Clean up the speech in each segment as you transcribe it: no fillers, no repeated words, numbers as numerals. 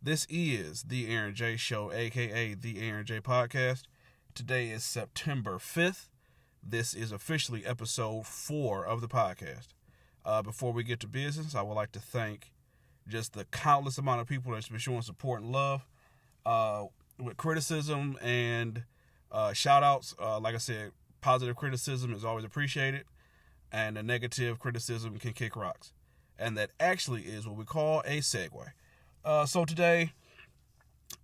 This is the Aaron J Show, aka the Aaron J Podcast. Today is September 5th. This is officially episode 4 of the podcast. Before we get to business, I would like to thank just the countless amount of people that's been showing support and love with criticism and shout outs. Like I said, positive criticism is always appreciated, and a negative criticism can kick rocks. And that actually is what we call a segue. So today,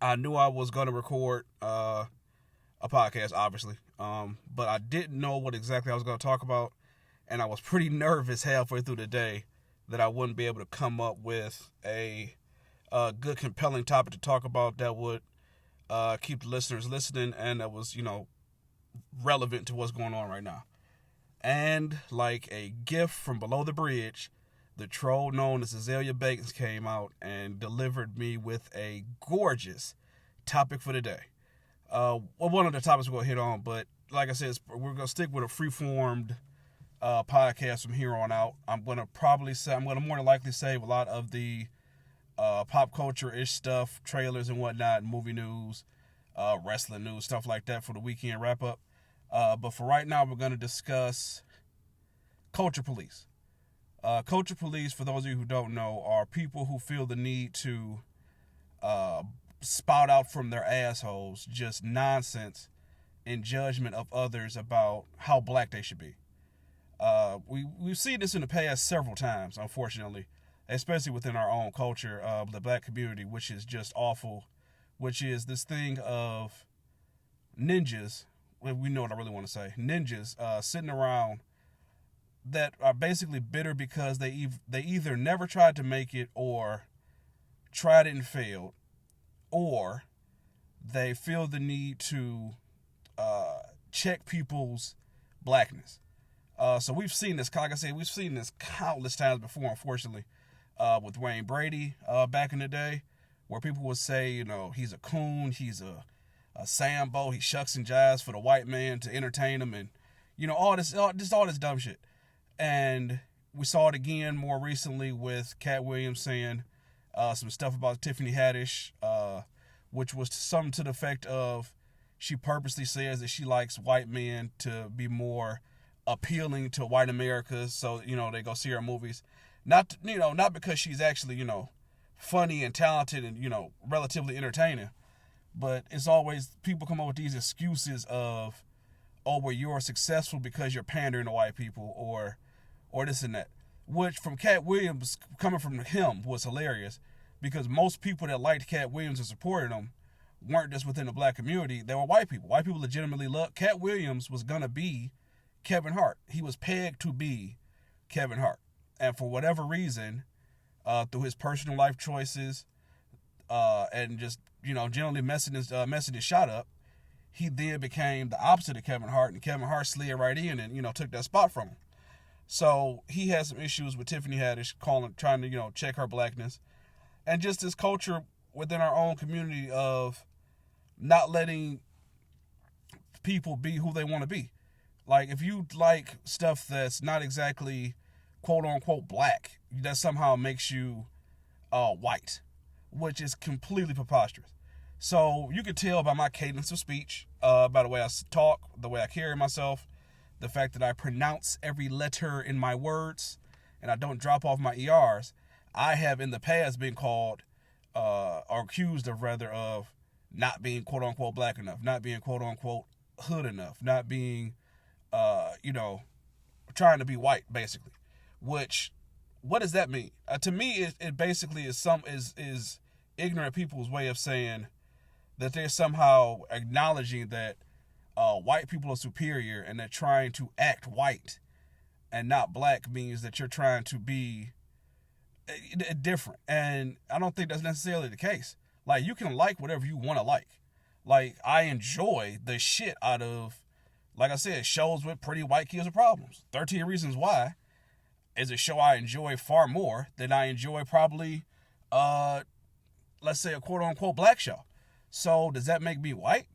I knew I was going to record a podcast, obviously, but I didn't know what exactly I was going to talk about, and I was pretty nervous halfway through the day that I wouldn't be able to come up with a good, compelling topic to talk about that would keep the listeners listening and that was, relevant to what's going on right now. And like a gift from below the bridge, the troll known as Azalea Bacon came out and delivered me with a gorgeous topic for the day. One of the topics we're going to hit on, but like I said, we're going to stick with a free-formed podcast from here on out. I'm going to more than likely save a lot of the pop culture-ish stuff, trailers and whatnot, movie news, wrestling news, stuff like that for the weekend wrap-up. But for right now, we're going to discuss culture police. Culture police, for those of you who don't know, are people who feel the need to spout out from their assholes just nonsense in judgment of others about how black they should be. We've seen this in the past several times, unfortunately, especially within our own culture, the black community, which is just awful, which is this thing of ninjas, we know what I really want to say, ninjas sitting around that are basically bitter because they either never tried to make it or tried it and failed, or they feel the need to check people's blackness. So we've seen this, like I said, we've seen this countless times before, unfortunately, with Wayne Brady back in the day, where people would say, he's a coon, he's a Sambo, he shucks and jives for the white man to entertain him, and all this dumb shit. And we saw it again more recently with Cat Williams saying some stuff about Tiffany Haddish, which was something to the effect of she purposely says that she likes white men to be more appealing to white America, so they go see her movies. Not because she's actually funny and talented and relatively entertaining, but it's always people come up with these excuses of, oh, well, you're successful because you're pandering to white people, or this and that. Which, from Cat Williams, coming from him, was hilarious, because most people that liked Cat Williams and supported him weren't just within the black community, they were white people. White people legitimately loved Cat Williams. Was going to be Kevin Hart. He was pegged to be Kevin Hart. And for whatever reason, through his personal life choices, and just, generally messing his shot up, he then became the opposite of Kevin Hart, and Kevin Hart slid right in and, took that spot from him. So he had some issues with Tiffany Haddish trying to, check her blackness. And just this culture within our own community of not letting people be who they want to be. Like, if you like stuff that's not exactly quote unquote black, that somehow makes you white, which is completely preposterous. So you can tell by my cadence of speech, by the way I talk, the way I carry myself, the fact that I pronounce every letter in my words and I don't drop off my ERs. I have in the past been called, or accused of rather, of not being quote unquote black enough, not being quote unquote hood enough, not being, trying to be white, basically. Which, what does that mean? To me, it basically is ignorant people's way of saying that they're somehow acknowledging that white people are superior, and that trying to act white and not black means that you're trying to be different. And I don't think that's necessarily the case. Like, you can like whatever you want to like. Like, I enjoy the shit out of, like I said, shows with pretty white kids with problems. 13 Reasons Why is a show I enjoy far more than I enjoy probably, let's say, a quote-unquote black show. So does that make me white?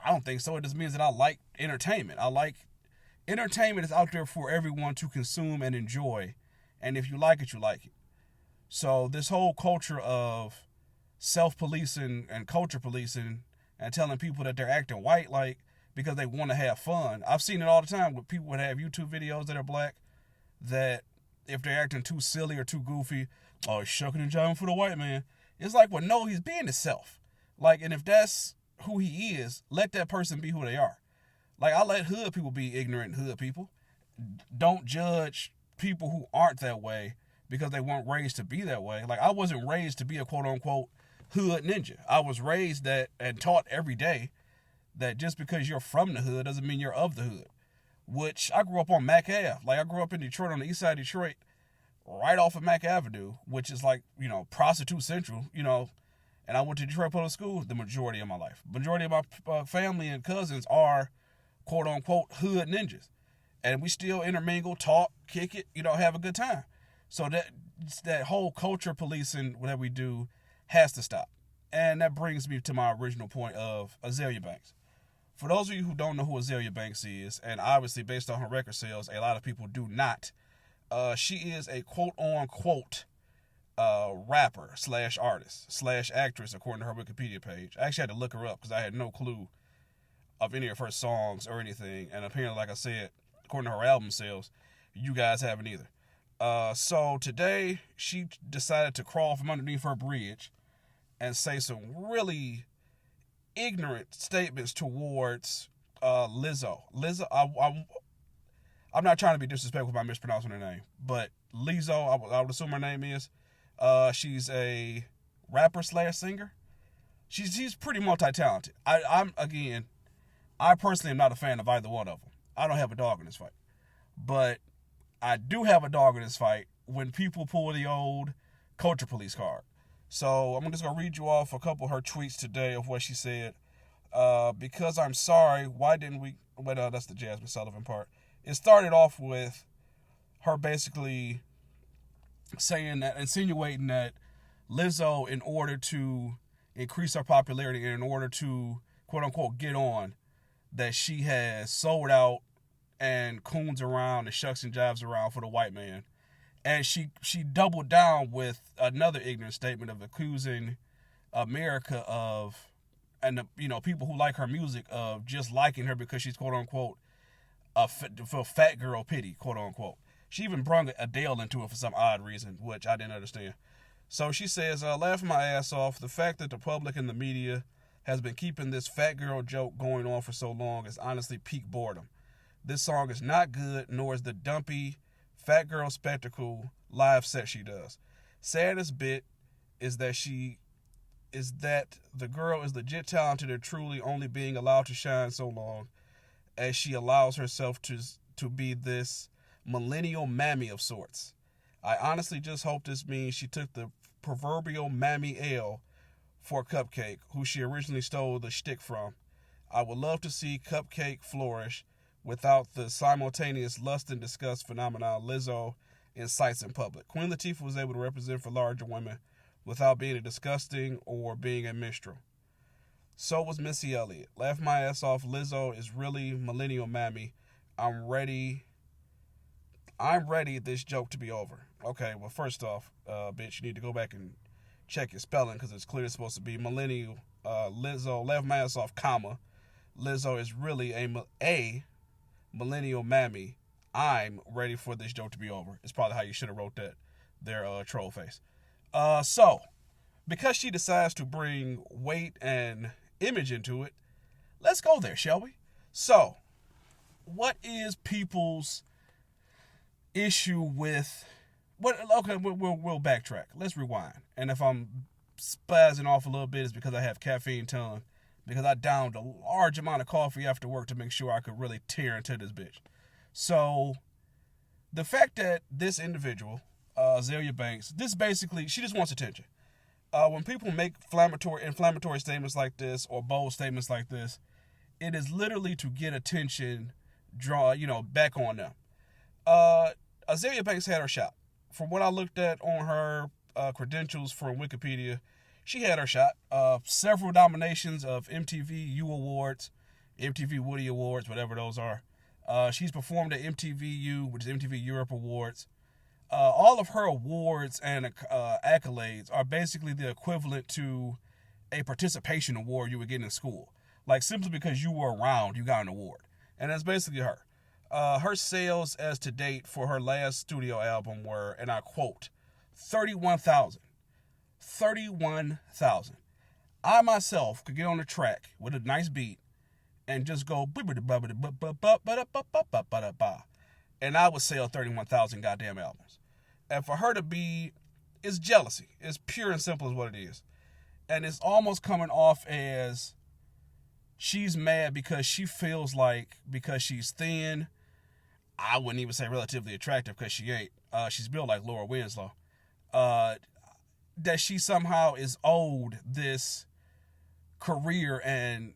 I don't think so. It just means that I like entertainment. Entertainment is out there for everyone to consume and enjoy. And if you like it, you like it. So this whole culture of self-policing and culture policing and telling people that they're acting white like because they want to have fun. I've seen it all the time with people that have YouTube videos that are black that if they're acting too silly or too goofy, oh, he's shucking and jiving for the white man. It's like, well, no, he's being himself. Like, and if that's who he is, let that person be who they are. Like, I let hood people be ignorant hood people. Don't judge people who aren't that way because they weren't raised to be that way. Like, I wasn't raised to be a quote-unquote hood ninja. I was raised that and taught every day that just because you're from the hood doesn't mean you're of the hood. Which, I grew up on Mack Ave. Like, I grew up in Detroit, on the east side of Detroit, right off of Mack Avenue, which is like, prostitute central, and I went to Detroit Public School the majority of my life. Majority of my family and cousins are quote-unquote hood ninjas. And we still intermingle, talk, kick it, have a good time. So that whole culture policing that we do has to stop. And that brings me to my original point of Azealia Banks. For those of you who don't know who Azealia Banks is, and obviously based on her record sales, a lot of people do not, she is a quote-unquote rapper / artist / actress, according to her Wikipedia page. I actually had to look her up because I had no clue of any of her songs or anything. And apparently, like I said, according to her album sales, you guys haven't either. So today, she decided to crawl from underneath her bridge and say some really ignorant statements towards Lizzo. Lizzo, I'm not trying to be disrespectful by mispronouncing her name, but Lizzo, I would assume her name is. She's a rapper / singer. She's pretty multi-talented. I personally am not a fan of either one of them. I don't have a dog in this fight. But I do have a dog in this fight when people pull the old culture police card. So I'm just going to read you off a couple of her tweets today of what she said. Because I'm sorry, why didn't we... Well, that's the Jasmine Sullivan part. It started off with her basically saying that, insinuating that Lizzo, in order to increase her popularity and in order to, quote-unquote, get on, that she has sold out and coons around and shucks and jives around for the white man. And she doubled down with another ignorant statement of accusing America of, and people who like her music, of just liking her because she's quote unquote for fat girl pity, quote unquote. She even brought Adele into it for some odd reason, which I didn't understand. So she says, laughing my ass off, the fact that the public and the media has been keeping this fat girl joke going on for so long is honestly peak boredom. This song is not good, nor is the dumpy fat girl spectacle live set she does. Saddest bit is that the girl is legit talented and truly only being allowed to shine so long as she allows herself to be this millennial mammy of sorts. I honestly just hope this means she took the proverbial mammy L for Cupcake, who she originally stole the shtick from. I would love to see Cupcake flourish without the simultaneous lust and disgust phenomenon Lizzo incites in public. Queen Latifah was able to represent for larger women without being a disgusting or being a minstrel. So was Missy Elliott. Laugh my ass off. Lizzo is really millennial mammy. I'm ready this joke to be over. Okay, well, first off, bitch, you need to go back and check your spelling because it's clearly supposed to be millennial. Lizzo, laugh my ass off, comma. Lizzo is really a millennial mammy. I'm ready for this joke to be over. It's probably how you should have wrote that there, troll face. So, because she decides to bring weight and image into it, let's go there, shall we? So, what is people's issue with... Okay, we'll backtrack. Let's rewind. And if I'm spazzing off a little bit, it's because I have caffeine tongue. Because I downed a large amount of coffee after work to make sure I could really tear into this bitch. So, the fact that this individual, Azealia Banks, this basically, she just wants attention. When people make inflammatory statements like this or bold statements like this, it is literally to get attention, back on them. Azealia Banks had her shot. From what I looked at on her credentials from Wikipedia, she had her shot. Several nominations of MTV U Awards, MTV Woody Awards, whatever those are. She's performed at MTV U, which is MTV Europe Awards. All of her awards and accolades are basically the equivalent to a participation award you would get in school. Like, simply because you were around, you got an award. And that's basically her. Her sales as to date for her last studio album were, and I quote, 31,000. 31,000. I myself could get on the track with a nice beat and just go, and I would sell 31,000 goddamn albums. And for her to be, it's jealousy. It's pure and simple as what it is. And it's almost coming off as she's mad because she feels like, because she's thin, I wouldn't even say relatively attractive because she ain't. She's built like Laura Winslow. That she somehow is owed this career and,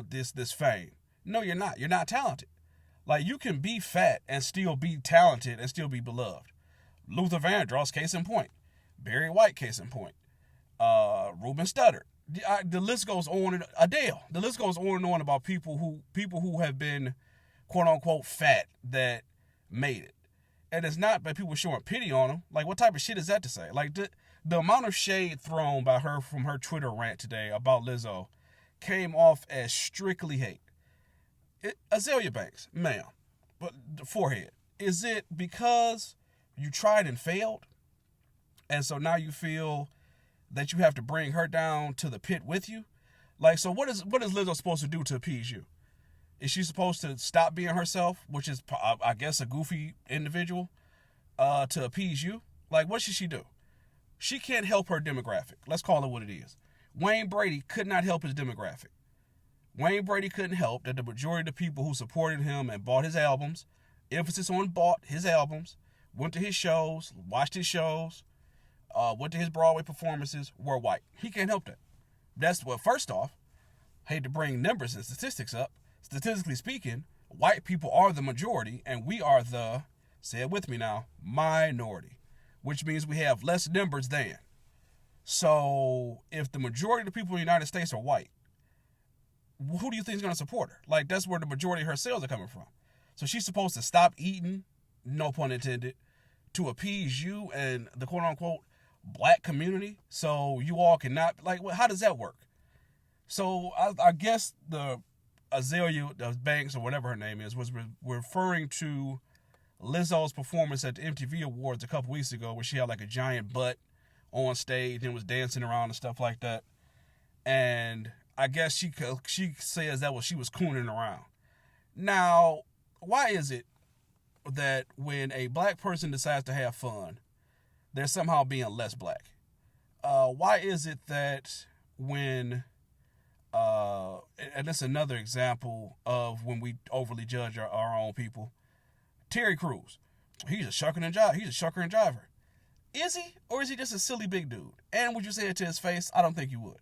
this fame. No, you're not. You're not talented. Like, you can be fat and still be talented and still be beloved. Luther Vandross, case in point. Barry White, case in point. Ruben Studdard. The list goes on. Adele. The list goes on and on about people who have been, quote unquote, fat that made it. And it's not by people showing pity on them. Like, what type of shit is that to say? Like, the amount of shade thrown by her from her Twitter rant today about Lizzo came off as strictly hate. Azealia Banks, ma'am, but the forehead. Is it because you tried and failed, and so now you feel that you have to bring her down to the pit with you? Like, so what is Lizzo supposed to do to appease you? Is she supposed to stop being herself, which is, I guess, a goofy individual, to appease you? Like, what should she do? She can't help her demographic. Let's call it what it is. Wayne Brady could not help his demographic. Wayne Brady couldn't help that the majority of the people who supported him and bought his albums, emphasis on bought his albums, went to his shows, watched his shows, went to his Broadway performances, were white. He can't help that. That's what, first off, I hate to bring numbers and statistics up. Statistically speaking, white people are the majority, and we are the, say it with me now, minority, which means we have less numbers than. So if the majority of the people in the United States are white, who do you think is going to support her? Like, that's where the majority of her sales are coming from. So she's supposed to stop eating, no pun intended, to appease you and the quote-unquote black community, so you all cannot, like, how does that work? So I guess the Azealia Banks, or whatever her name is, was referring to Lizzo's performance at the MTV Awards a couple weeks ago, where she had like a giant butt on stage and was dancing around and stuff like that. And I guess she says that she was cooning around. Now, why is it that when a black person decides to have fun, they're somehow being less black? Why is it that when, and that's another example of when we overly judge our own people. Terry Crews, he's a shucker and driver. Is he? Or is he just a silly big dude? And would you say it to his face? I don't think you would.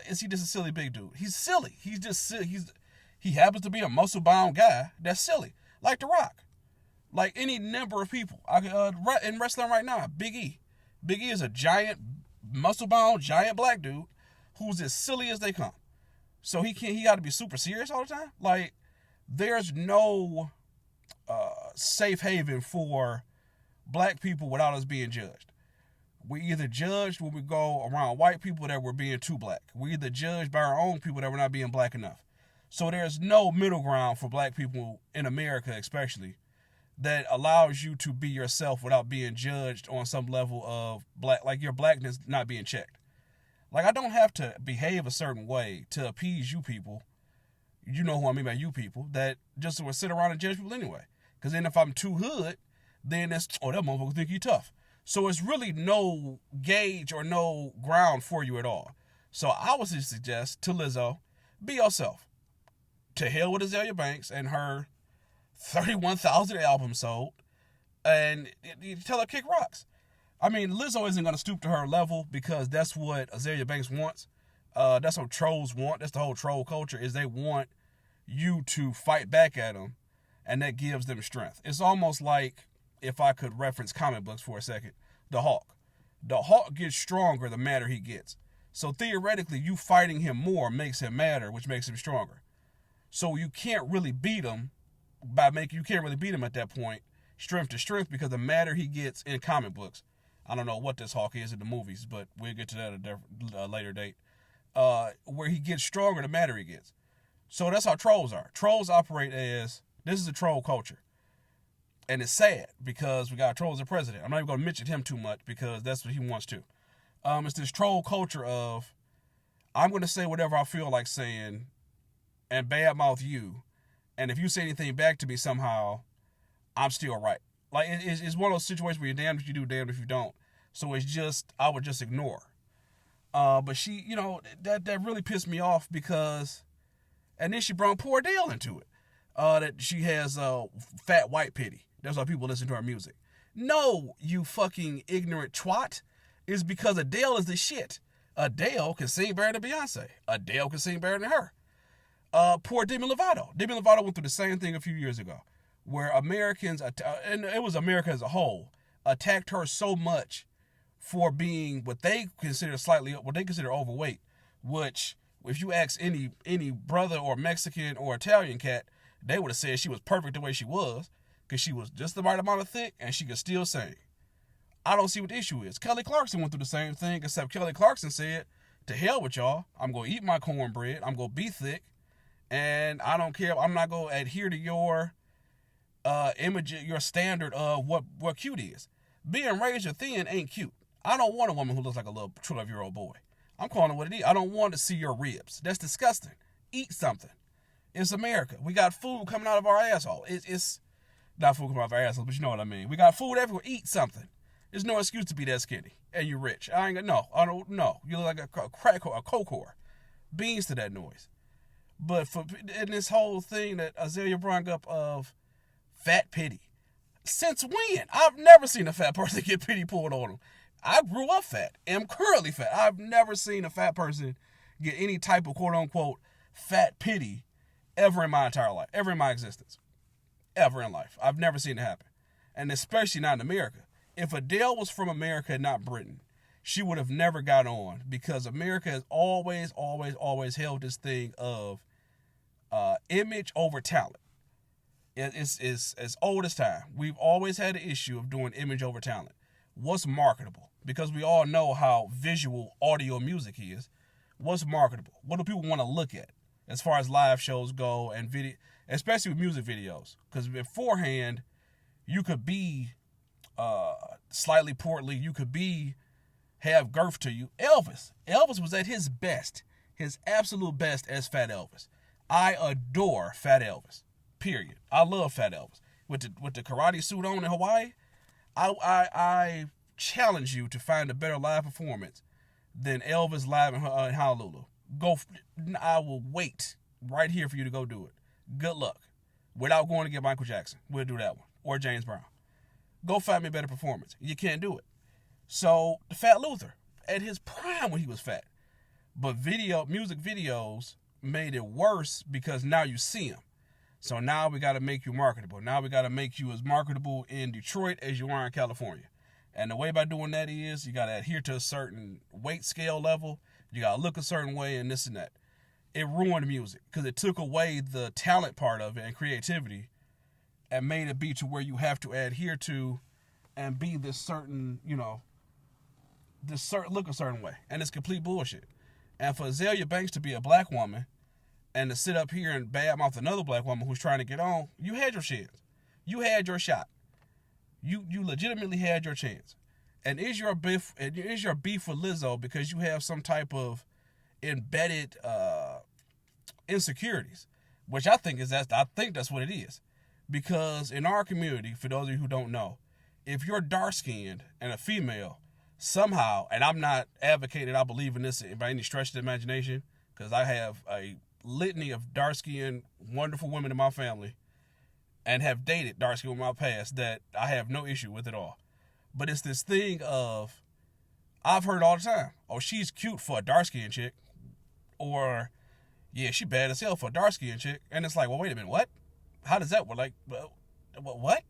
Is he just a silly big dude? He's silly. He's just silly. He happens to be a muscle-bound guy that's silly. Like The Rock. Like any number of people. In wrestling right now, Big E. Big E is a giant, muscle-bound, giant black dude who's as silly as they come. So he got to be super serious all the time? Like, there's no safe haven for black people without us being judged. We either judged when we go around white people that we're being too black. We either judged by our own people that we're not being black enough. So there's no middle ground for black people in America, especially, that allows you to be yourself without being judged on some level of black, like your blackness not being checked. Like, I don't have to behave a certain way to appease you people. You know who I mean by you people, that just will sit around and judge people anyway. Because then if I'm too hood, then that's, that motherfucker think you tough. So it's really no gauge or no ground for you at all. So I would suggest to Lizzo, be yourself. To hell with Azealia Banks and her 31,000 albums sold, and you tell her kick rocks. I mean, Lizzo isn't going to stoop to her level because that's what Azealia Banks wants. That's what trolls want. That's the whole troll culture, is they want you to fight back at them, and that gives them strength. It's almost like, if I could reference comic books for a second, the Hulk. The Hulk gets stronger the madder he gets. So theoretically, you fighting him more makes him madder, which makes him stronger. So you can't really beat him at that point strength to strength because the madder he gets in comic books. I don't know what this Hawk is in the movies, but we'll get to that at a later date. Where he gets stronger, the madder he gets. So that's how trolls are. Trolls operate as, this is a troll culture. And it's sad because we got a troll as a president. I'm not even going to mention him too much because that's what he wants to. It's this troll culture of, I'm going to say whatever I feel like saying and badmouth you. And if you say anything back to me somehow, I'm still right. Like, it's one of those situations where you're damned if you do, damned if you don't. So it's just, I would just ignore. But she, that really pissed me off because, and then she brought poor Adele into it. That she has fat white pity. That's why people listen to her music. No, you fucking ignorant twat. It's because Adele is the shit. Adele can sing better than Beyonce. Adele can sing better than her. Poor Demi Lovato. Demi Lovato went through the same thing a few years ago, where Americans, and it was America as a whole, attacked her so much for being what they consider overweight, which, if you ask any brother or Mexican or Italian cat, they would have said she was perfect the way she was, because she was just the right amount of thick and she could still sing. I don't see what the issue is. Kelly Clarkson went through the same thing, except Kelly Clarkson said, to hell with y'all, I'm going to eat my cornbread, I'm going to be thick, and I don't care, I'm not going to adhere to your image, your standard of what cute is. Being raised or thin ain't cute. I don't want a woman who looks like a little 12-year-old boy. I'm calling it what it is. I don't want to see your ribs. That's disgusting. Eat something. It's America. We got food coming out of our asshole. It's not food coming out of our asshole, but you know what I mean. We got food everywhere. Eat something. There's no excuse to be that skinny. And you're rich. I don't know. You look like a crack or a coke whore. Beans to that noise. But in this whole thing that Azalea brought up of fat pity. Since when? I've never seen a fat person get pity pulled on them. I grew up fat. Am currently fat. I've never seen a fat person get any type of quote-unquote fat pity ever in my entire life. Ever in my existence. Ever in life. I've never seen it happen. And especially not in America. If Adele was from America and not Britain, she would have never got on, because America has always held this thing of image over talent. It's as old as time. We've always had an issue of doing image over talent. What's marketable? Because we all know how visual audio music is. What's marketable? What do people want to look at as far as live shows go and video, especially with music videos? Because beforehand, you could be slightly portly. You could have girth to you. Elvis was at his best, his absolute best as Fat Elvis. I adore Fat Elvis. Period. I love Fat Elvis. With the karate suit on in Hawaii, I challenge you to find a better live performance than Elvis live in Honolulu. I will wait right here for you to go do it. Good luck. Without going to get Michael Jackson. We'll do that one. Or James Brown. Go find me a better performance. You can't do it. So, the Fat Luther, at his prime when he was fat. But music videos made it worse because now you see him. So now we got to make you marketable. Now we got to make you as marketable in Detroit as you are in California. And the way by doing that is you got to adhere to a certain weight scale level. You got to look a certain way and this and that. It ruined music because it took away the talent part of it and creativity and made it be to where you have to adhere to and be this certain, look a certain way. And it's complete bullshit. And for Azalea Banks to be a black woman and to sit up here and badmouth another black woman who's trying to get on, you had your chance. You had your shot. You legitimately had your chance. And is your beef with Lizzo because you have some type of embedded insecurities, which I think that's what it is. Because in our community, for those of you who don't know, if you're dark-skinned and a female, somehow, and I'm not advocating I believe in this by any stretch of the imagination, because I have a litany of dark-skinned, wonderful women in my family and have dated dark-skinned women in my past that I have no issue with at all. But it's this thing of, I've heard all the time, oh, she's cute for a dark-skinned chick, or, yeah, she bad as hell for a dark-skinned chick. And it's like, well, wait a minute, what? How does that work? Like, what?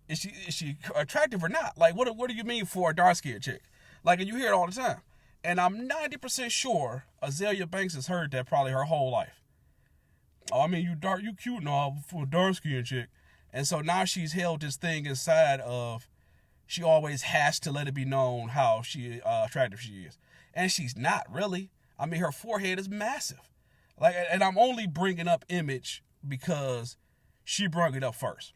Is she attractive or not? Like, what do you mean for a dark-skinned chick? Like, and you hear it all the time. And I'm 90% sure Azalea Banks has heard that probably her whole life. Oh, I mean, you cute and all for a dark-skinned chick. And so now she's held this thing inside of she always has to let it be known how she attractive she is. And she's not really. I mean, her forehead is massive. Like, and I'm only bringing up image because she brought it up first.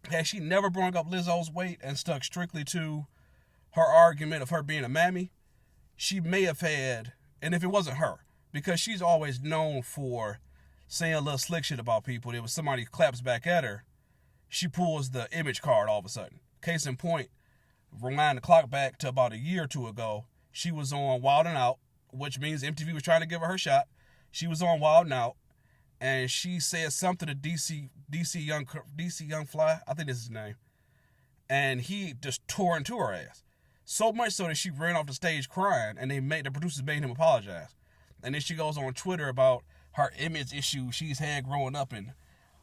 Had she never brought up Lizzo's weight and stuck strictly to her argument of her being a mammy, she may have had, and if it wasn't her, because she's always known for saying a little slick shit about people, there was somebody claps back at her, she pulls the image card all of a sudden. Case in point, rewind the clock back to about a year or two ago, she was on Wild 'N Out, which means MTV was trying to give her shot. She was on Wild 'N Out, and she said something to DC Young Fly, I think this is his name, and he just tore into her ass. So much so that she ran off the stage crying, and the producers made him apologize. And then she goes on Twitter about her image issue she's had growing up, and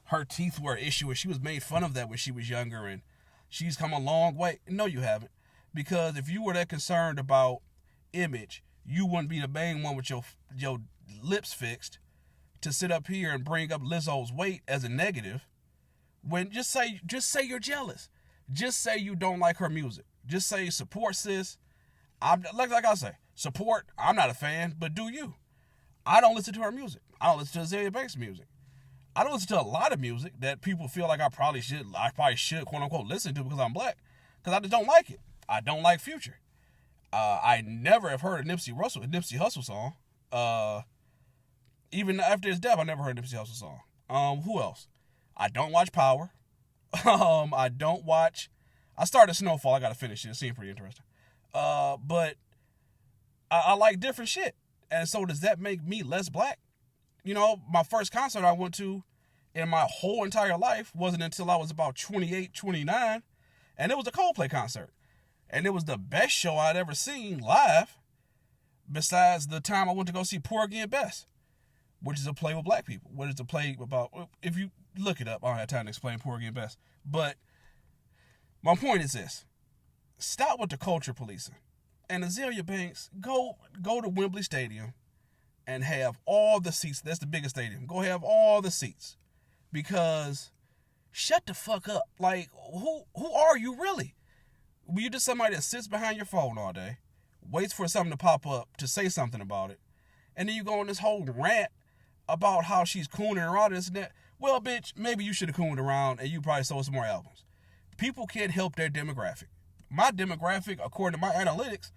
her teeth were an issue, and she was made fun of that when she was younger, and she's come a long way. No, you haven't. Because if you were that concerned about image, you wouldn't be the main one with your lips fixed to sit up here and bring up Lizzo's weight as a negative. When just say you're jealous. Just say you don't like her music. Just say support sis. I'm like I say, support. I'm not a fan, but do you? I don't listen to her music. I don't listen to Azealia Banks' music. I don't listen to a lot of music that people feel like I probably should, quote unquote, listen to because I'm black. Because I just don't like it. I don't like Future. I never have heard a Nipsey Hussle song. Even after his death, I never heard a Nipsey Hussle song. Who else? I don't watch Power. I started Snowfall. I gotta finish it. It seemed pretty interesting. But I like different shit. And so does that make me less black? You know, my first concert I went to in my whole entire life wasn't until I was about 28, 29. And it was a Coldplay concert. And it was the best show I'd ever seen live, besides the time I went to go see Porgy and Bess, which is a play with black people. What is a play about? If you look it up, I don't have time to explain Porgy and Bess. But my point is this. Stop with the culture policing. And Azealia Banks, go to Wembley Stadium and have all the seats. That's the biggest stadium. Go have all the seats. Because shut the fuck up. Like, who are you really? You're just somebody that sits behind your phone all day, waits for something to pop up to say something about it, and then you go on this whole rant about how she's cooning around this and that. Well, bitch, maybe you should have cooned around and you probably sold some more albums. People can't help their demographic. My demographic, according to my analytics,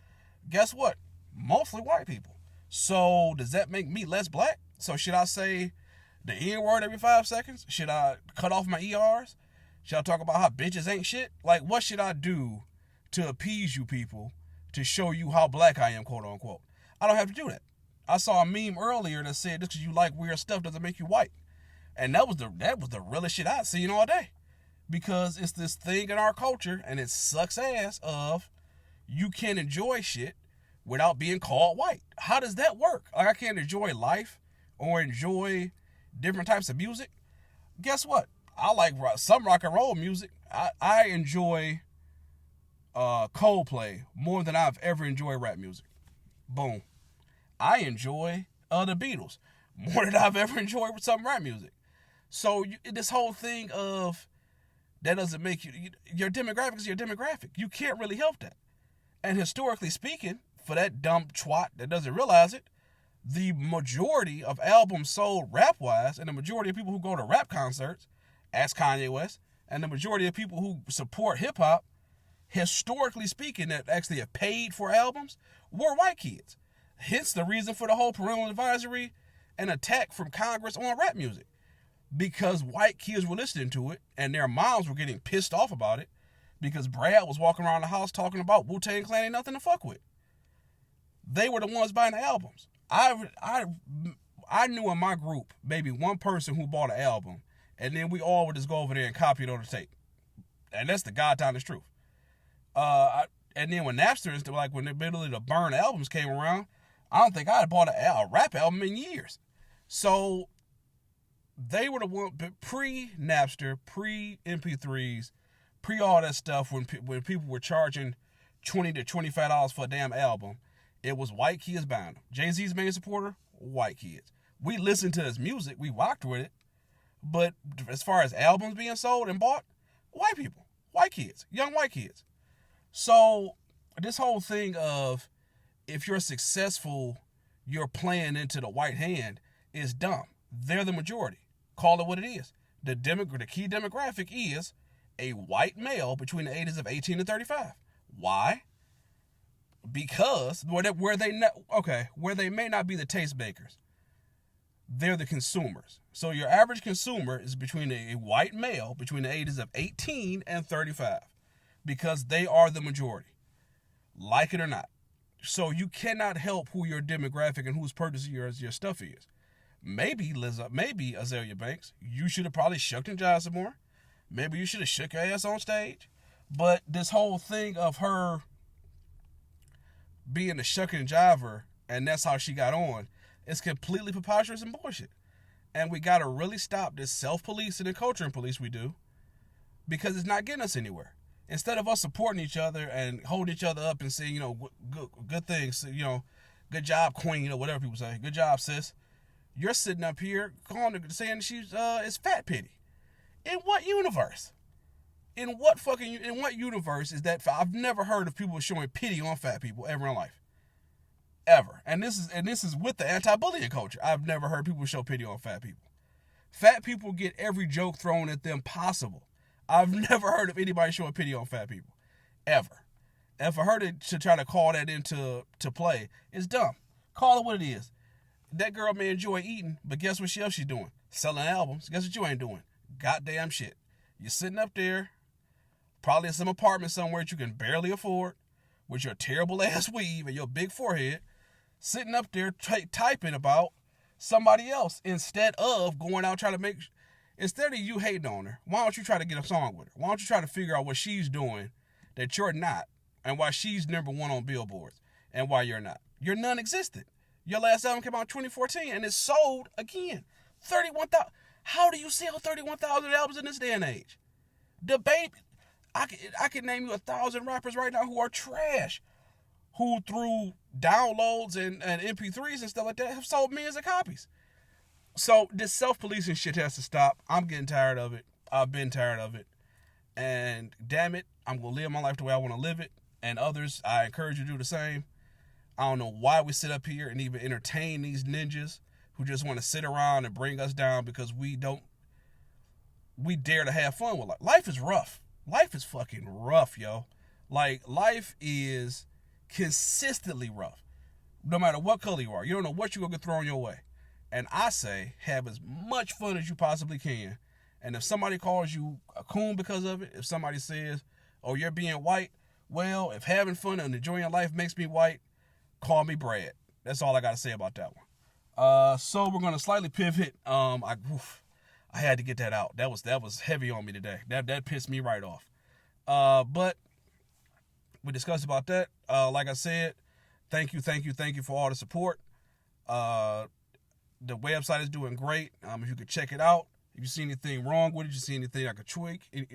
guess what? Mostly white people. So does that make me less black? So should I say the N-word every 5 seconds? Should I cut off my ERs? Should I talk about how bitches ain't shit? Like, what should I do to appease you people to show you how black I am, quote unquote? I don't have to do that. I saw a meme earlier that said, just because you like weird stuff doesn't make you white. And that was the realest shit I'd seen all day. Because it's this thing in our culture, and it sucks ass, of you can't enjoy shit without being called white. How does that work? Like, I can't enjoy life or enjoy different types of music. Guess what? I like some rock and roll music. I enjoy Coldplay more than I've ever enjoyed rap music. Boom. I enjoy the Beatles more than I've ever enjoyed some rap music. So this whole thing of that doesn't make you, your demographic is your demographic. You can't really help that. And historically speaking, for that dumb twat that doesn't realize it, the majority of albums sold rap-wise, and the majority of people who go to rap concerts, ask Kanye West, and the majority of people who support hip-hop, historically speaking, that actually have paid for albums, were white kids. Hence the reason for the whole parental advisory and attack from Congress on rap music. Because white kids were listening to it, and their moms were getting pissed off about it, because Brad was walking around the house talking about Wu-Tang Clan ain't nothing to fuck with. They were the ones buying the albums. I knew in my group maybe one person who bought an album, and then we all would just go over there and copy it on the tape. And that's the God-honest truth. And then when Napster, like when the ability to burn albums came around, I don't think I had bought a rap album in years. So they were the one, pre-Napster, pre-MP3s, pre all that stuff, when people were charging $20 to $25 for a damn album, it was white kids buying them. Jay-Z's main supporter, white kids. We listened to his music, we rocked with it, But as far as albums being sold and bought, white people, white kids, young white kids. So this whole thing of if you're successful, you're playing into the white hand is dumb. They're the majority. Call it what it is. The key demographic is a white male between the ages of 18 and 35. Why? Because where they may not be the taste makers, they're the consumers. So your average consumer is between a white male between the ages of 18 and 35 because they are the majority, like it or not. So you cannot help who your demographic and who's purchasing your stuff is. Maybe maybe Azealia Banks, you should have probably shucked and jived some more. Maybe you should have shook your ass on stage. But this whole thing of her being a shuck and jiver and that's how she got on is completely preposterous and bullshit. And we got to really stop this self-policing and culture and police we do because it's not getting us anywhere. Instead of us supporting each other and holding each other up and saying, good things, good job, queen, whatever people say, good job, sis. You're sitting up here saying she's is fat pity. In what universe? In what universe is that? I've never heard of people showing pity on fat people ever in life. Ever. And this is with the anti-bullying culture. I've never heard people show pity on fat people. Fat people get every joke thrown at them possible. I've never heard of anybody showing pity on fat people. Ever. And for her to try to call that into play is dumb. Call it what it is. That girl may enjoy eating, but guess what else she's doing? Selling albums. Guess what you ain't doing? Goddamn shit. You're sitting up there, probably in some apartment somewhere that you can barely afford, with your terrible ass weave and your big forehead, sitting up there typing about somebody else instead of going out trying to make... Instead of you hating on her, why don't you try to get a song with her? Why don't you try to figure out what she's doing that you're not, and why she's number one on billboards, and why you're not? You're non-existent. Your last album came out in 2014, and it sold again. 31,000. How do you sell 31,000 albums in this day and age? The baby, I could name you 1,000 rappers right now who are trash, who through downloads and MP3s and stuff like that have sold millions of copies. So this self-policing shit has to stop. I'm getting tired of it. I've been tired of it. And damn it, I'm going to live my life the way I want to live it. And others, I encourage you to do the same. I don't know why we sit up here and even entertain these ninjas who just want to sit around and bring us down because we dare to have fun with life. Life is rough. Life is fucking rough, yo. Like, life is consistently rough. No matter what color you are. You don't know what you're going to get thrown your way. And I say, have as much fun as you possibly can. And if somebody calls you a coon because of it, if somebody says, oh, you're being white, well, if having fun and enjoying life makes me white, call me Brad. That's all I got to say about that one. So we're going to slightly pivot. I had to get that out. That was heavy on me today. That pissed me right off. But we discussed about that. Like I said, thank you for all the support. The website is doing great. If you could check it out. If you see anything wrong with it, you see anything I could tweak. You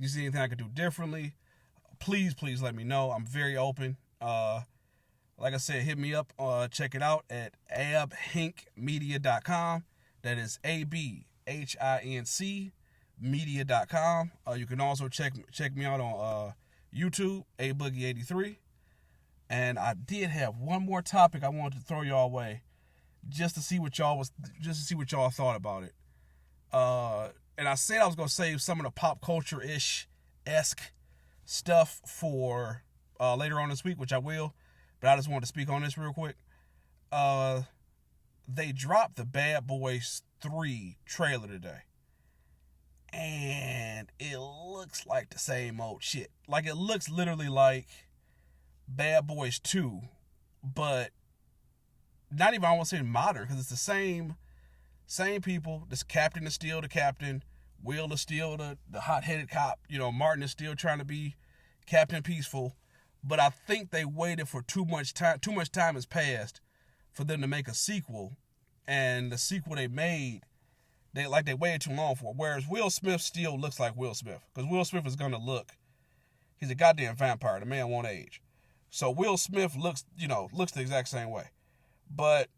see anything I could do differently, please let me know. I'm very open. Like I said, hit me up. Check it out at abhinkmedia.com. That is ABHINC media.com. You can also check me out on YouTube, aboogie83. And I did have one more topic I wanted to throw y'all away, just to see what y'all thought about it. And I said I was gonna save some of the pop culture-esque stuff for later on this week, which I will. But I just wanted to speak on this real quick. They dropped the Bad Boys 3 trailer today. And it looks like the same old shit. Like, it looks literally like Bad Boys 2, but not even, I won't say modern, because it's the same people. This captain is still the captain. Will is still the hot-headed cop. Martin is still trying to be Captain Peaceful. But I think they waited for too much time. Too much time has passed for them to make a sequel. And the sequel they made, they waited too long for. Whereas Will Smith still looks like Will Smith. Because Will Smith is going to he's a goddamn vampire. The man won't age. So Will Smith looks the exact same way. But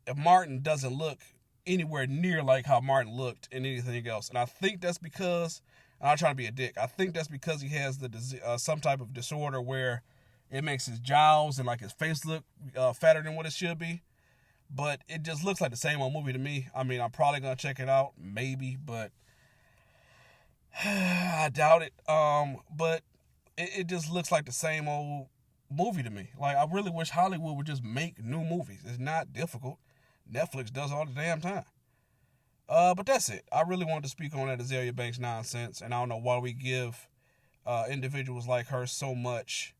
if Martin doesn't look anywhere near like how Martin looked in anything else. And I think that's because, I'm not trying to be a dick, I think that's because he has the some type of disorder where it makes his jowls and like his face look fatter than what it should be. But it just looks like the same old movie to me. I mean, I'm probably gonna check it out, maybe, but I doubt it. But it just looks like the same old movie to me. Like, I really wish Hollywood would just make new movies. It's not difficult. Netflix does all the damn time. But that's it. I really wanted to speak on that Azealia Banks nonsense, and I don't know why we give individuals like her so much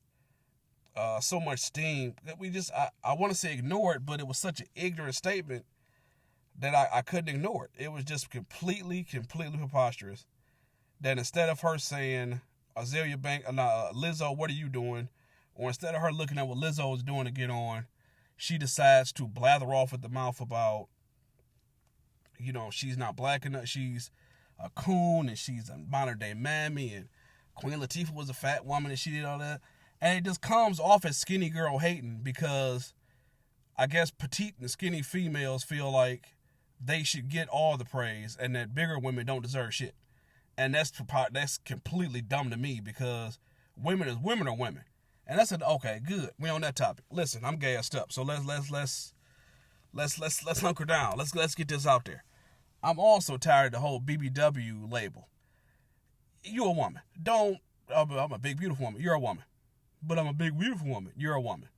steam that we just, I want to say ignore it, but it was such an ignorant statement that I couldn't ignore it. It was just completely preposterous. That instead of her saying, Lizzo, what are you doing? Or instead of her looking at what Lizzo is doing to get on, she decides to blather off at the mouth about, she's not black enough, she's a coon, and she's a modern day mammy, and Queen Latifah was a fat woman, and she did all that. And it just comes off as skinny girl hating, because I guess petite and skinny females feel like they should get all the praise and that bigger women don't deserve shit. And that's completely dumb to me, because women are women. And that's okay, good. We on that topic. Listen, I'm gassed up, so let's hunker down. Let's get this out there. I'm also tired of the whole BBW label. You a woman. I'm a big beautiful woman. You're a woman. But I'm a big beautiful woman. You're a woman.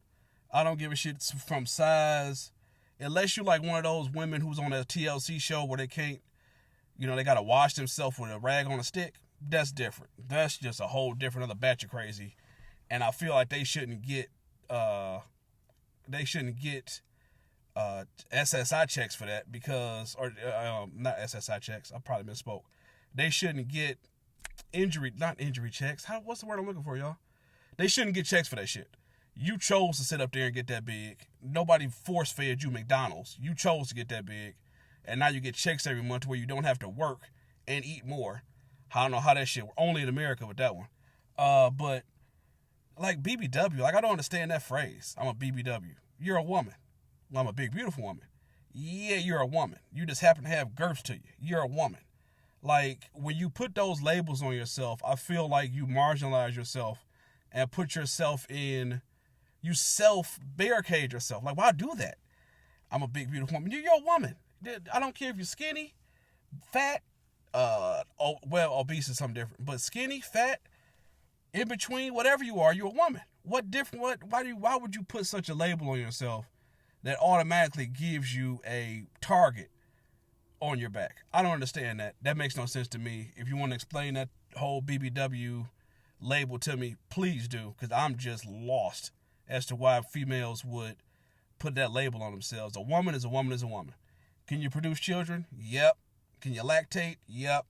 I don't give a shit from size, unless you like one of those women who's on a TLC show where they can't, they gotta wash themselves with a rag on a stick. That's different. That's just a whole different other batch of crazy. And I feel like they shouldn't get SSI checks for that, because, or not SSI checks, I probably misspoke. They shouldn't get not injury checks. What's the word I'm looking for, y'all? They shouldn't get checks for that shit. You chose to sit up there and get that big. Nobody force-fed you McDonald's. You chose to get that big. And now you get checks every month where you don't have to work and eat more. I don't know how that shit works. Only in America with that one. But like BBW, like, I don't understand that phrase. I'm a BBW. You're a woman. Well, I'm a big, beautiful woman. Yeah, you're a woman. You just happen to have girth to you. You're a woman. Like, when you put those labels on yourself, I feel like you marginalize yourself and put yourself in, you self-barricade yourself. Like, why do that? I'm a big, beautiful woman. You're a woman. I don't care if you're skinny, fat, obese is something different, but skinny, fat, in between, whatever you are, you're a woman. Why would you put such a label on yourself that automatically gives you a target on your back? I don't understand that. That makes no sense to me. If you want to explain that whole BBW label to me, please do, because I'm just lost as to why females would put that label on themselves. A woman is a woman is a woman. Can you produce children? Yep. Can you lactate? Yep.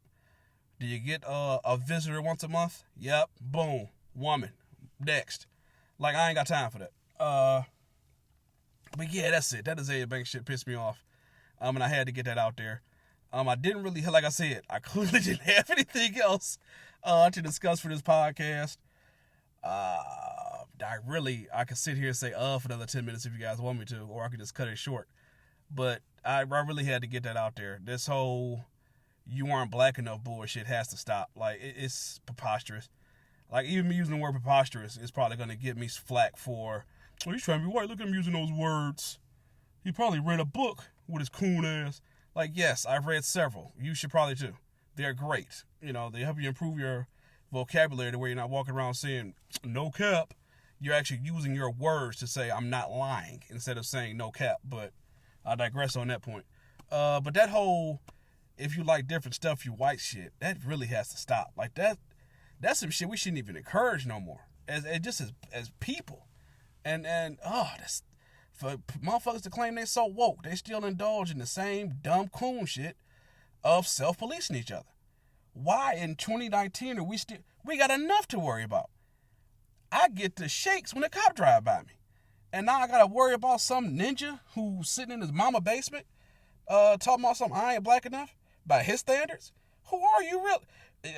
Do you get a visitor once a month? Yep. Boom. Woman. Next. Like, I ain't got time for that. But yeah, that's it. That Azealia Banks shit pissed me off. And I had to get that out there. I didn't really, like I said, I clearly didn't have anything else to discuss for this podcast. I could sit here and say for another 10 minutes if you guys want me to, or I could just cut it short. But I really had to get that out there. This whole you aren't black enough bullshit has to stop. Like, it's preposterous. Like, even me using the word preposterous is probably going to get me flack for, he's trying to be white. Look at him using those words. He probably read a book with his coon ass. Like, yes, I've read several. You should probably too. They're great. They help you improve your vocabulary to where you're not walking around saying, no cap. You're actually using your words to say, I'm not lying, instead of saying no cap. But I digress on that point. But that whole, if you like different stuff, you white shit, that really has to stop. Like, that's some shit we shouldn't even encourage no more. As people. And that's, for motherfuckers to claim they so woke, they still indulge in the same dumb coon shit of self-policing each other. Why in 2019 are we got enough to worry about? I get the shakes when the cop drive by me. And now I gotta worry about some ninja who's sitting in his mama basement, talking about something I ain't black enough by his standards. Who are you really?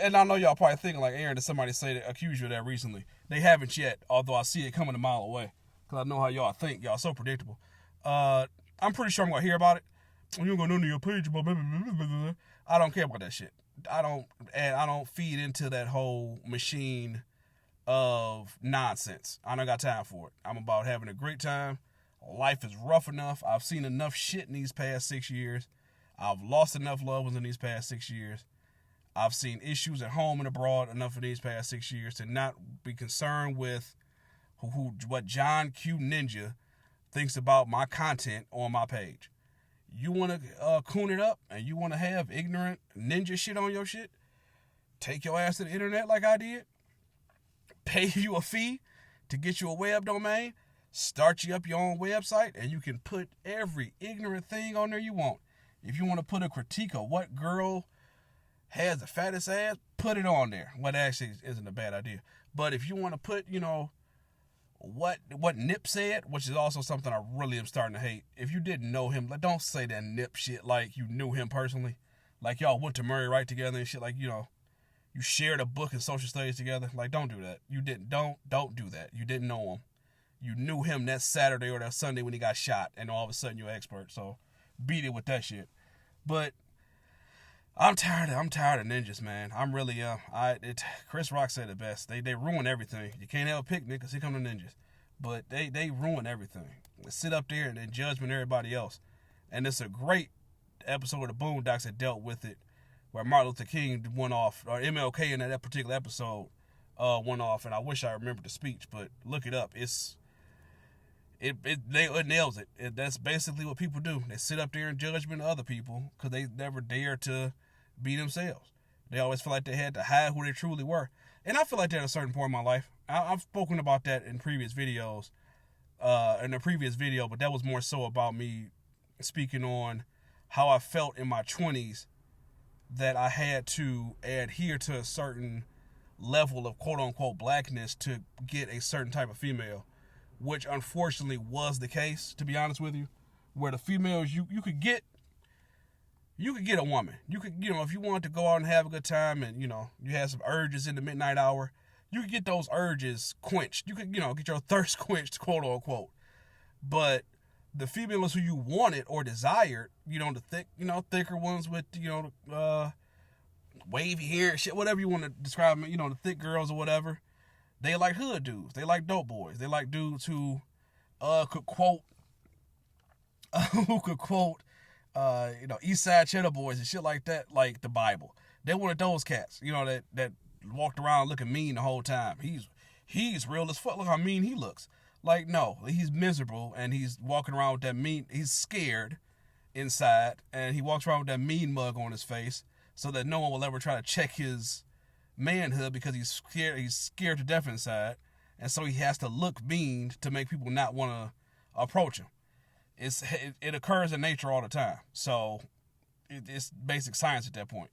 And I know y'all probably thinking like, Aaron, did somebody accuse you of that recently? They haven't yet, although I see it coming a mile away. Because I know how y'all think. Y'all so predictable. I'm pretty sure I'm going to hear about it. You ain't got none of your page about blah, blah, blah, blah, blah. I don't care about that shit. I don't feed into that whole machine of nonsense. I don't got time for it. I'm about having a great time. Life is rough enough. I've seen enough shit in these past 6 years. I've lost enough loved ones in these past 6 years. I've seen issues at home and abroad enough in these past 6 years to not be concerned with what John Q Ninja thinks about my content on my page. You want to coon it up and you want to have ignorant ninja shit on your shit? Take your ass to the internet like I did. Pay you a fee to get you a web domain. Start you up your own website and you can put every ignorant thing on there you want. If you want to put a critique of what girl has the fattest ass, put it on there. What actually isn't a bad idea. But if you want to put, what Nip said, which is also something I really am starting to hate. If you didn't know him, like, don't say that Nip shit like you knew him personally. Like y'all went to Murray Wright together and shit. Like, you shared a book in social studies together. Like, don't do that. You didn't. Don't do that. You didn't know him. You knew him that Saturday or that Sunday when he got shot, and all of a sudden you're an expert. So beat it with that shit. But I'm tired of ninjas, man. I'm really Chris Rock said it best. They ruin everything. You can't have a picnic because here come the ninjas. But they ruin everything. They sit up there and then judgment everybody else. And it's a great episode of the Boondocks that dealt with it, where Martin Luther King went off, or MLK in that particular episode went off. And I wish I remembered the speech, but look it up. It nails it. That's basically what people do. They sit up there in judgment of other people because they never dare to be themselves. They always feel like they had to hide who they truly were. And I feel like that at a certain point in my life. I've spoken about that in previous videos, in a previous video, but that was more so about me speaking on how I felt in my 20s that I had to adhere to a certain level of quote-unquote blackness to get a certain type of female, which unfortunately was the case, to be honest with you, where the females you could get a woman. You could, if you wanted to go out and have a good time and, you had some urges in the midnight hour, you could get those urges quenched. You could, get your thirst quenched, quote unquote. But the females who you wanted or desired, the thicker ones with, wavy hair and shit, whatever you want to describe them, the thick girls or whatever, they like hood dudes. They like dope boys. They like dudes who could quote East Side Cheddar Boys and shit like that, like the Bible. They wanted those cats, that walked around looking mean the whole time. He's real as fuck. Look how mean he looks. Like, no, he's miserable and he's walking around with that mean. He's scared inside and he walks around with that mean mug on his face so that no one will ever try to check his manhood because he's scared. He's scared to death inside, and so he has to look mean to make people not want to approach him. It occurs in nature all the time, so it's basic science at that point.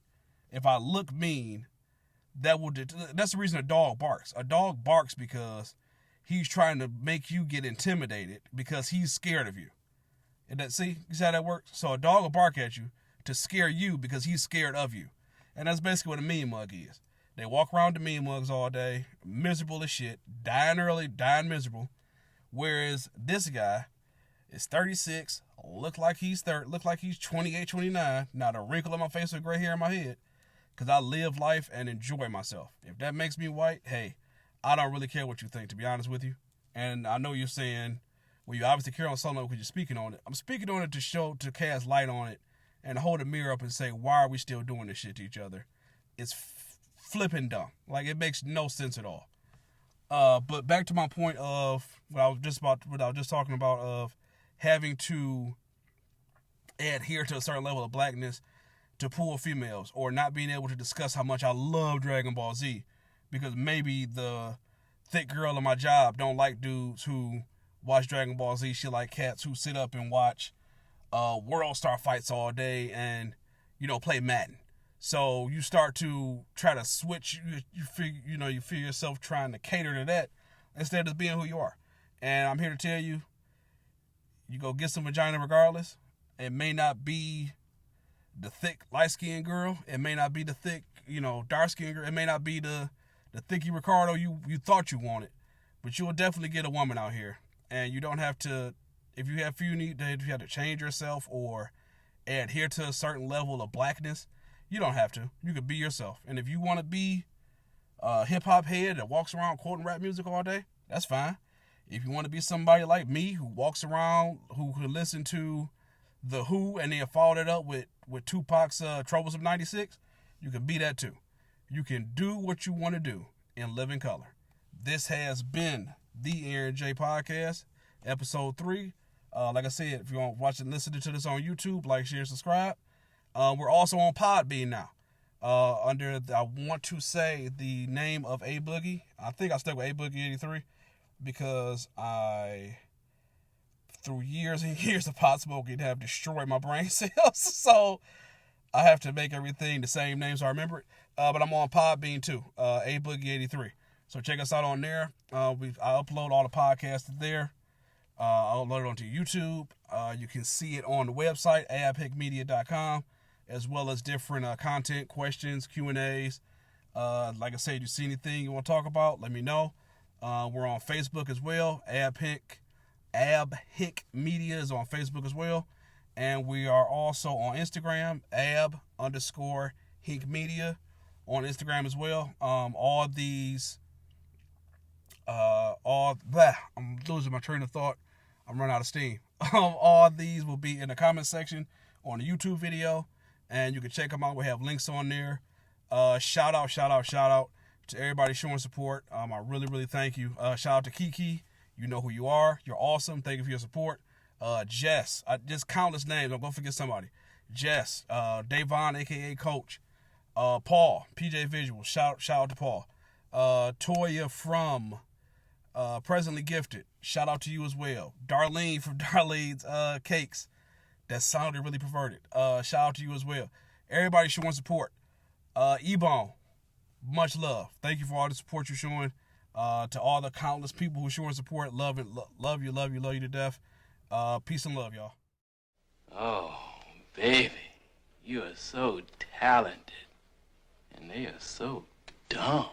If I look mean, that's the reason a dog barks. A dog barks because he's trying to make you get intimidated because he's scared of you. See how that works? So a dog will bark at you to scare you because he's scared of you, and that's basically what a mean mug is. They walk around the mean mugs all day, miserable as shit, dying early, dying miserable. Whereas this guy is 36, look like he's 28, 29, not a wrinkle on my face or gray hair in my head, because I live life and enjoy myself. If that makes me white, hey, I don't really care what you think, to be honest with you. And I know you're saying, well, you obviously care on something because you're speaking on it. I'm speaking on it to cast light on it and hold a mirror up and say, why are we still doing this shit to each other? It's flipping dumb. Like, it makes no sense at all. But back to my point of what I was just talking about of having to adhere to a certain level of blackness to pull females, or not being able to discuss how much I love Dragon Ball Z because maybe the thick girl in my job don't like dudes who watch Dragon Ball Z. She like cats who sit up and watch World Star fights all day and play Madden. So you start to try to switch. You feel yourself trying to cater to that instead of being who you are. And I'm here to tell you, you go get some vagina regardless. It may not be the thick light-skinned girl. It may not be the thick, dark-skinned girl. It may not be the thicky Ricardo you thought you wanted. But you will definitely get a woman out here. And you don't have to, if you have to change yourself, or adhere to a certain level of blackness. You don't have to. You can be yourself. And if you want to be a hip hop head that walks around quoting rap music all day, that's fine. If you want to be somebody like me who walks around, who can listen to The Who and then follow it up with Tupac's Troubles of 96, you can be that too. You can do what you want to do and live in color. This has been the Aaron J Podcast, episode 3. Like I said, if you want to watch and listen to this on YouTube, like, share, subscribe. We're also on Podbean now. Under, I want to say the name of A Boogie. I think I stuck with A Boogie 83 because I, through years and years of pot smoking, have destroyed my brain cells. So I have to make everything the same name so I remember it. But I'm on Podbean too, A Boogie 83. So check us out on there. I upload all the podcasts there. I'll upload it onto YouTube. You can see it on the website, abhickmedia.com, as well as different content, questions, Q&As. Like I said, you see anything you want to talk about, let me know. We're on Facebook as well. Abhick Media is on Facebook as well. And we are also on Instagram, ab_Hick Media on Instagram as well. All these, I'm losing my train of thought. I'm running out of steam. All these will be in the comment section on the YouTube video, and you can check them out. We have links on there. Shout out to everybody showing support. I really, really thank you. Shout out to Kiki. You know who you are. You're awesome. Thank you for your support. Jess, just countless names. I'm going to forget somebody. Jess, Davon, a.k.a. Coach. Paul, PJ Visual. Shout out to Paul. Toya from Presently Gifted. Shout out to you as well. Darlene from Darlene's Cakes. That sounded really perverted. Shout out to you as well. Everybody showing support. Ebone, much love. Thank you for all the support you're showing. To all the countless people who are showing support, love you to death. Peace and love, y'all. Oh, baby, you are so talented, and they are so dumb.